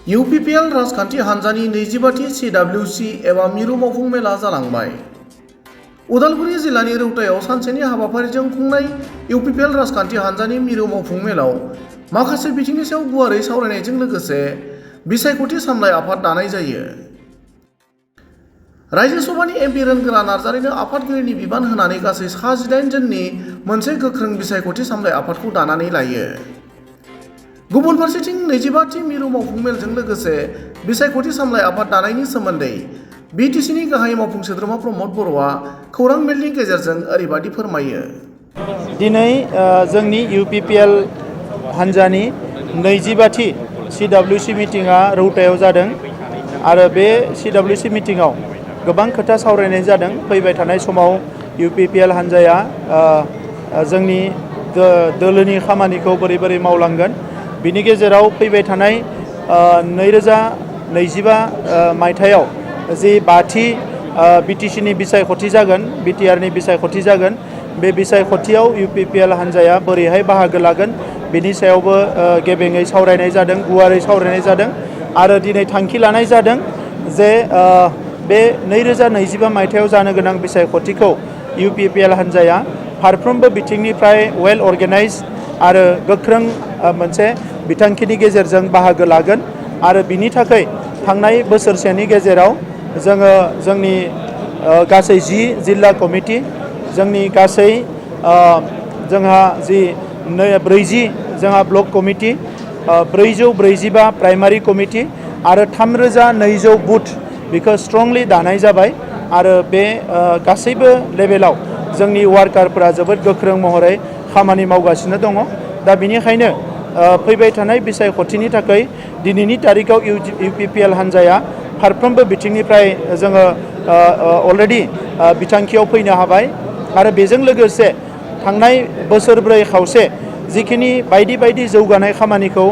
UPPL राजखान्थि हान्जानि 25थि CWC एबा मिरु मावफुं मेला जालांबाय। उदालगुरि जिल्लानि रौतायाव सानसेनि हाबाफारिजों खुंनाय UPPL राजखान्थि हान्जानि मिरु मावफुं मेलाव माखासे बिथिंनि सायाव गुवारै सावरायनायजों लोगोसे बिसायख'थि सामलाय आफाद दानाय जायो। रायजो सभानि MP रोनगोरा नार्जारिनो आफादगिरिनि बिबान होनानै गासै 18 जननि मोनसे गोख्रों बिसायख'थि सामलाय आफादखौ दानानै लायो। गुबुन फारसेथिं 25थि मिरु मावफुं मेलजों लोगोसे बिसायख'थि सामलाय आफाद दानायनि सोमोन्दै BTCनि गाहाय मावफुं सोद्रोमा प्रमद बर'आ खौरां मेलनि गेजेरजों ओरैबादि फोरमायो। दिनै जोंनि UPPL हान्जानि 25थि CWC मिटिंआ रौतायाव जादों आरो बे CWC मिटिंआव गोबां खोथा सावरायनाय जादों। फैबाय थानाय समाव UPPL हान्जाया जोंनि दोलोनि खामानिखौ बोरै मावलांगोन। बिनि गेजेराव फैबाय थानाय 2025 मायथाइयाव जि 5थि BTCनि बिसायख'थि जागोन, BTRनि बिसायख'थि जागोन, बे बिसायख'थियाव UPPL हान्जाया बोरैहाय बाहागो लागोन बेनि सायावबो गेबेङै सावरायनाय जादों, गुवारै सावरायनाय जादों आरो दिनै थांखि लानाय जादों जे बे 2025 मायथाइयाव जानो गोनां बिसायख'थिखौ UPPL हान्जाया फारफ्रोमबो बिथिंनिफ्राय वेल अर्गेनाइज आरो गोख्रों मोनसे बिथांखिनि गेजेरजों बाहागो लागोन आरो बिनि थाखाय थांनाय बोसोरसेनि गेजेराव जोङो जोंनि गासै 10 जिल्ला कमिटि, जोंनि गासै जोंहा जि 40 जोंहा ब्लक कमिटि, 445 प्राइमारि कमिटि आरो 3200 बुथ बेखौ स्ट्रंलि दानाय जाबाय आरो बे गासैबो लेभेलाव जोंनि वार्कारफोरा जोबोद गोख्रों महरै खामानि मावगासिनो दङ। दा बिनिखायनो फैबाय थानाय बिसायख'थिनि थाखाय दिनैनि तारिखआव UPPL हान्जाया फारफ्रोमबो बिथिंनिफ्राय जोङो अलरेडि बिथांखियाव फैनो हाबाय आरो बेजों लोगोसे थांनाय बोसोरब्रै खावसे जिखिनि बायदि जौगानाय खामानिखौ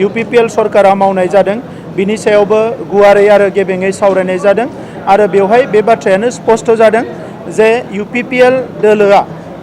UPPL सरकारा मावनाय जादों बिनि सायावबो गुवारै आरो गेबेङै सावरायनाय जादों आरो बेवहाय बे बाथ्रायानो स्पष्ट जादों जे UPPL दोलोआ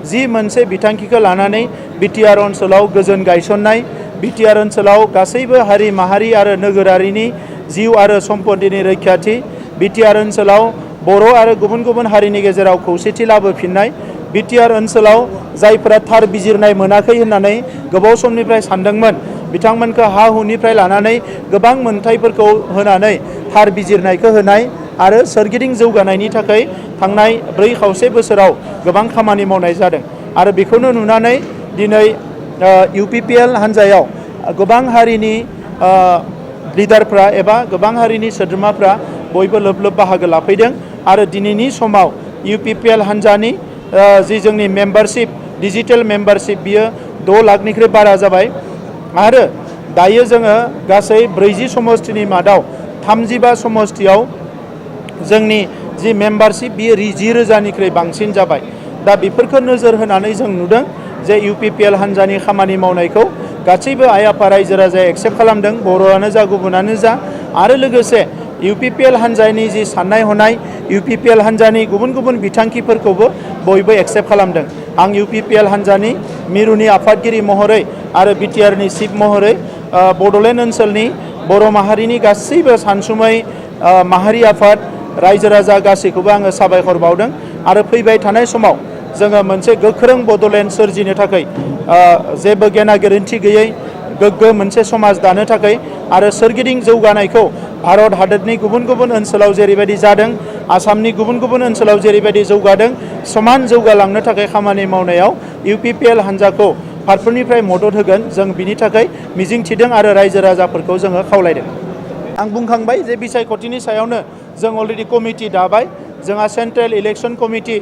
जि मोनसे बिथांखिखौ लानानै BTR ओनसोलाव गोजोन गायसननाय, BTR ओनसोलाव गासैबो हारि माहारि आरो नोगोरारिनि जिउ आरो सम्पतिनि रैखाथि, BTR ओनसोलाव बर' आरो गुबुन हारिनि गेजेराव खौसेथि लाबोफिननाय, BTR ओनसोलाव जायफोरा थार बिजिरनाय मोनाखै होननानै गोबाव समनिफ्राय सानदोंमोन बिथांमोनखौ हा हुनिफ्राय लानानै गोबां मोनथायफोरखौ होनानै थार बिजिरनायखौ होनाय आरो सोरगिदिं जौगानायनि थाखाय थांनाय 4 खावसे बोसोराव गोबां खामानि मावनाय जादों आरो बेखौनो नुनानै दिनै UPPL हान्जायाव गोबां हारिनि लिडारफ्रा एबा गोबां हारिनि सोद्रोमाफ्रा बयबो लोब बाहागो लाफैदों आरो दिनैनि समाव UPPL हान्जानि जि जोंनि मेम्बारशिप, डिजिटेल मेम्बारशिप बियो 6 लाखनिख्रुइ बारा जाबाय आरो दायो जोङो गासै 40 समष्टिनि मादाव 35 समष्टियाव जोंनि जि मेम्बारशिप बियो 10,000निख्रुइ बांसिन जाबाय। दा बेफोरखौ नोजोर होनानै जों नुदों जे UPPL हान्जानि खामानि मावनायखौ गासैबो आइ आफा रायजो राजाया एक्सेप्ट खालामदों, बर'आनो जा गुबुनानो जा आरो लोगोसे UPPL हान्जानि जि साननाय हनाय, UPPL हान्जानि गुबुन बिथांखिफोरखौबो बयबो एक्सेप्ट खालामदों। आं UPPL हान्जानि मिरुनि आफादगिरि महरै आरो BTRनि चिफ महरै बड'लेण्ड ओनसोलनि बर' माहारिनि गासैबो सानसुमै माहारि आफाद रायजो राजा गासैखौबो आङो साबायखर बावदों आरो फैबाय थानाय समाव जोङो मोनसे गोख्रों बड'लेण्ड सोरजिनो थाखाय जेबो गेना गोरोन्थि गैयै गोग्गो मोनसे समाज दानो थाखाय आरो सोरगिदिं जौगानायखौ भारत हादरनि गुबुन ओनसोलाव जेरैबायदि जादों, आसामनि गुबुन ओनसोलाव जेरैबायदि जौगादों, समान जौगालांनो थाखाय खामानि मावनायाव UPPL हान्जाखौ फारफ्रोमनिफ्राय मदद होगोन जों बिनि थाखाय मिजिंथिदों आरो रायजो राजाफोरखौ जोङो खावलायदों। आं बुंखांबाय जे बिसायख'थिनि सायावनो जों अलरेडि कमिटि दाबाय। जोंहा सेन्ट्रेल इलेक्सन कमिटि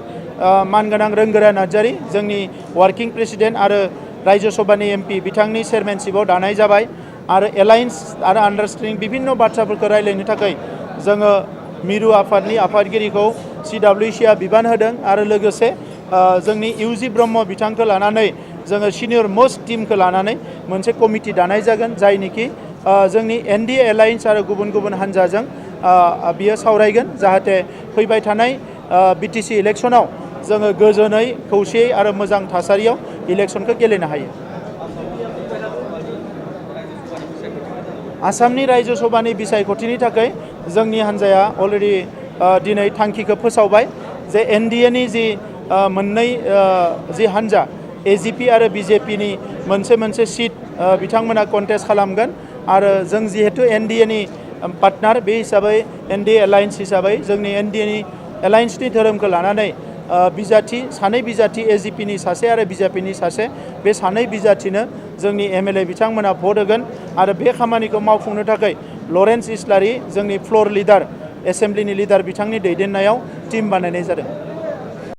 मानगोनां रोनगोरा नार्जारि जोंनि वार्किं प्रेसिडेन्ट आरो रायजो सभानि MP बिथांनि चेयारमेनशिपआव दानाय जाबाय आरो एलायन्स आरो आन्डारस्टेन्डिं बिभिन्न बाथ्राफोरखौ रायज्लायनो थाखाय जोङो मिरु आफादनि आफादगिरिखौ CWCआ बिबान होदों आरो लोगोसे जोंनि UG ब्रह्म बिथांखौ लानानै जोङो सिनियर मोस्ट टिमखौ लानानै मोनसे कमिटि दानाय जागोन जायनिखि जोंनि NDA एलायन्स आरो गुबुन हान्जाजों बियो सावरायगोन जाहाथे फैबाय थानाय BTC इलेक्सनाव जोङो गोजोनै खौसेयै आरो मोजां थासारियाव इलेक्सनखौ गेलेनो हायो। आसामनि रायजो सभानि बिसायख'थिनि थाखाय जोंनि हान्जाया अलरेडि दिनै थांखिखौ फोसावबाय जे एनडिएनि जि मोननै जि हान्जा एजिपि आरो बिजेपिनि मोनसे सिट बिथांमोना कन्टेस्ट खालामगोन आरो जों जिहेतु एनडिएनि पार्टनार बे हिसाबै एनडिए एलायन्स हिसाबै जोंनि एनडिएनि एलायन्सनि धोरोमखौ लानानै बिजाथि सानै बिजाथि एजिपिनि सासे आरो बिजेपिनि सासे बे सानै बिजाथिनो जोंनि एमएलए बिथांमोना भट होगोन आरो बे खामानिखौ मावफुंनो थाखाय लरेन्स इस्लारि जोंनि फ्ल'र लिडार एसेम्ब्लिनि लिडार बिथांनि दैदेननायाव टीम बानायनाय जादों।